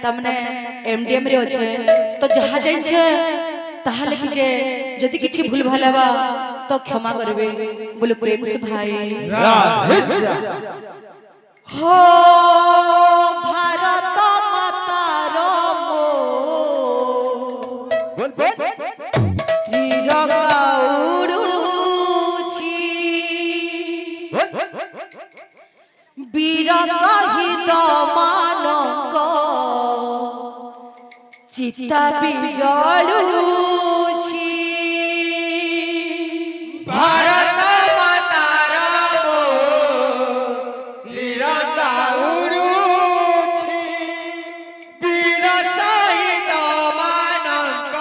तमने एमडीएम रे अच्छे तो जहाँ जाइछे ताहा लिखी जे यदि किछि भूल भाल हवा तो क्षमा करबे बोलो प्रेम से भाई हो भारत मातार मो बोल बोल तिरंगा उड़ुछि वीर शहीद मानक चिता बिजलुछि भारत मातार मो तिरंगा उड़ुछि वीर शहीद ମାନଙ୍କ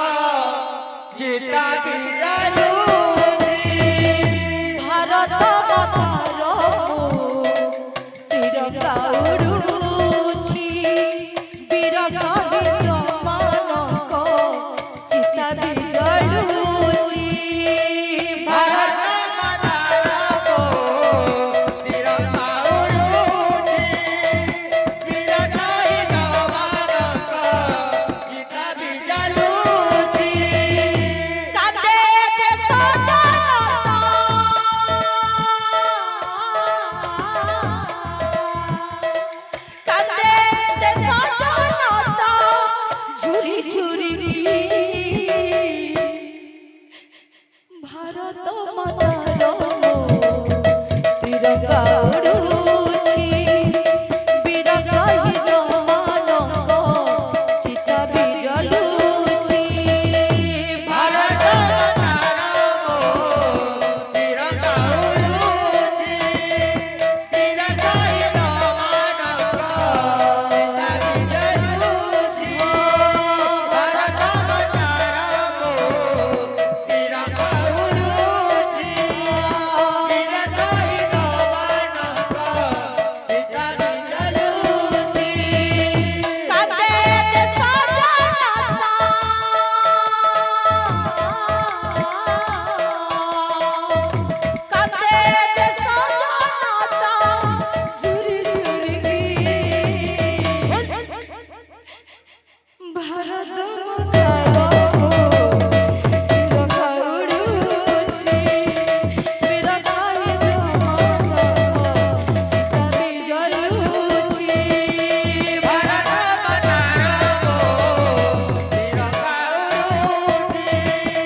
चिता बिजलुछि भारत मातार मो तिरंगा उड़ुछि वीर शहीद मानक चिता बिजलुछि भारत मातार मो तिरंगा उड़ुछि वीर शहीद ମାନଙ୍କ चिता बिजलुछि कांदे देश जनता कांदे देश जनता झुरी झुरी भारत मातार मो तिरंगा उड़ुछि वीर शहीद मानक चिता बिजलुछि भारत मातार मो तिरंगा उड़ुछि वीर शहीद ମାନଙ୍କ चिता बिजलुछि भारत मातार मो तिरंगा उड़ुछि वीर शहीद ମାନଙ୍କ चिता बिजलुछि कांदे देश जनता कांदे देश जनता झुरी झुरी भारत मातार मो तिरंगा उड़ुछि वीर शहीद मानक चिता बिजलुछि भारत मातार मो तिरंगा उड़ुछि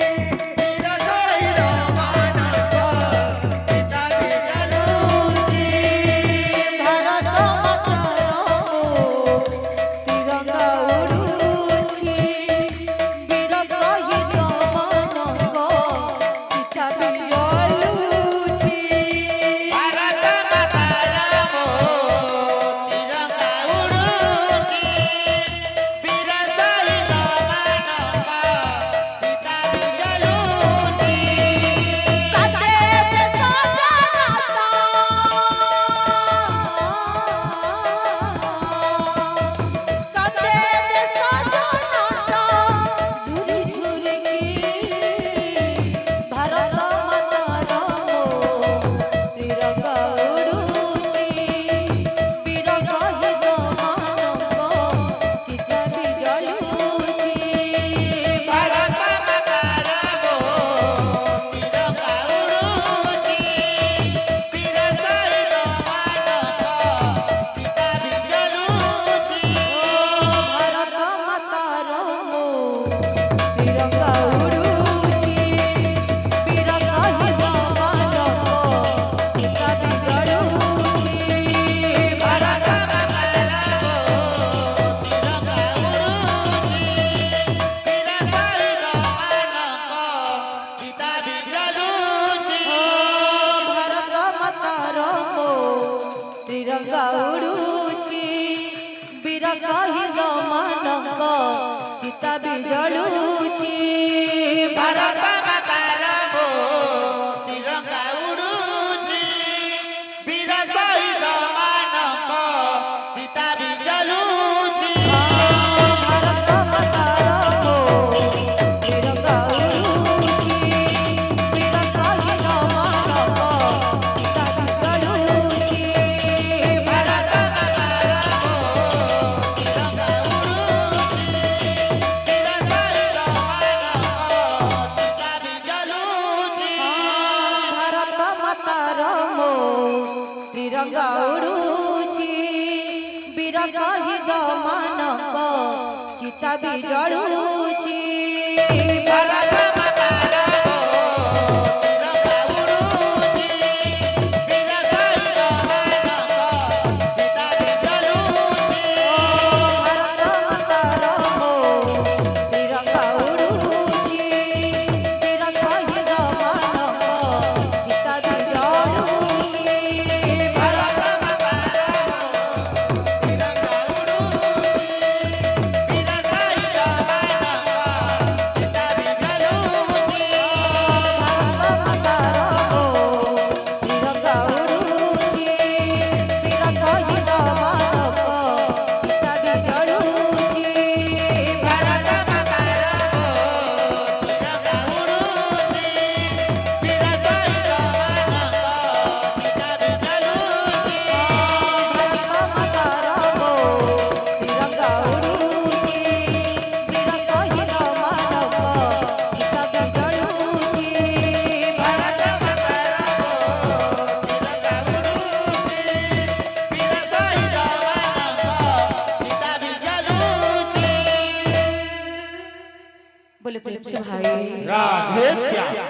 वीर शहीद ମାନଙ୍କ चिता बिजलुछि भारत मातार मो तिरंगा उड़ुछि वीर शहीद मानक चिता बिजलुछि भारत मातार मो तिरंगा उड़ुछि वीर शहीद ମାନଙ୍କ चिता बिजलुछि कांदे देश जनता कांदे देश जनता झुरी झुरी भारत मातार मो तिरंगा उड़ुछि वीर शहीद मानक चिता बिजलुछि भारत मातार मो तिरंगा उड़ुछि वीर शहीद ମାନଙ୍କ चिता बिजलुछि भारत मातार मो तिरंगा उड़ुछि वीर शहीद मानक चिता बिजलुछि भारत मातार मो तिरंगा उड़ुछि वीर शहीद ମାନଙ୍କ चिता बिजलुछि भारत मातार मो तिरंगा उड़ुछि वीर शहीद मानक चिता बिजलुछि भारत मातार मो तिरंगा उड़ुछि वीर शहीद ମାନଙ୍କ चिता बिजलुछि भारत मातार मो तिरंगा उड़ुछि वीर शहीद मानक चिता बिजलुछि भारत मातार मो ଶହୀଦ ମାନଙ୍କ ଚିତା ବି ଜଳୁଛି ଭାରତ ମାତାର ତିରଙ୍ଗା ଉଡୁଛି ବୀର ଶହୀଦ ମାନଙ୍କ ଚିତା ବି ଜଳୁଛି ଭାରତ ମାତାର ତିରଙ୍ଗା ଉଡୁଛି ବୀର ଶହୀଦ ମାନଙ୍କ ଚିତା ବି ଜଳୁଛି ଭାରତ ମାତାର ତିରଙ୍ଗା ଉଡୁଛି ବୀର ଶହୀଦ ମାନଙ୍କ ଚିତା ବି ଜଳୁଛି ଭାରତ ମାତାର ତିରଙ୍ଗା ଉଡୁଛି ବୀର ଶହୀଦ ମାନଙ୍କ ଚିତା ବି ଜଳୁଛି ଭାରତ ମାତାର ତିରଙ୍ଗା ଉଡୁଛି ବୀର ଶହୀଦ ମାନଙ୍କ ଚିତା ବି ଜଳୁଛି ଭାରତ ମାତାର ତିରଙ୍ଗା ଉଡୁଛି ବୀର ଶହୀଦ ମାନଙ୍କ ଚିତା ବି ଜଳୁଛି बोले प्रेम से भाई राधे श्याम।